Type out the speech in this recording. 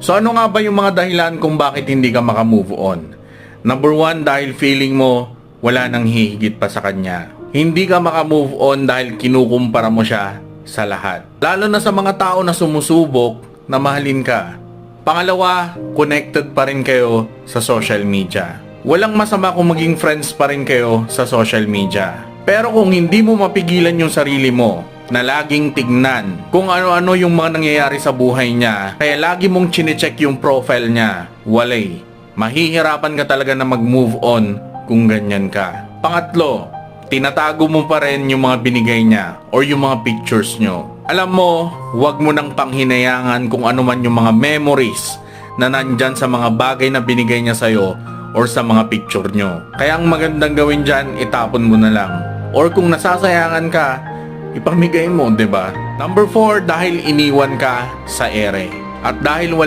So ano nga ba yung mga dahilan kung bakit hindi ka makamove on? Number 1, dahil feeling mo wala nang hihigit pa sa kanya. Hindi ka makamove on dahil kinukumpara mo siya sa lahat. Lalo na sa mga tao na sumusubok na mahalin ka. Pangalawa, connected pa rin kayo sa social media. Walang masama kung maging friends pa rin kayo sa social media. Pero kung hindi mo mapigilan yung sarili mo na laging tignan kung ano-ano yung mga nangyayari sa buhay niya, kaya lagi mong chinecheck yung profile niya, walay. Mahihirapan ka talaga na mag-move on kung ganyan ka. Pangatlo, tinatago mo pa rin yung mga binigay niya or yung mga pictures nyo. Alam mo, huwag mo nang panghinayangan kung ano man yung mga memories na nandyan sa mga bagay na binigay niya sa'yo or sa mga picture nyo. Kaya ang magandang gawin dyan, itapon mo na lang. Or kung nasasayangan ka, ipamigay mo, 'di ba? Number 4, dahil iniwan ka sa ere. At dahil wala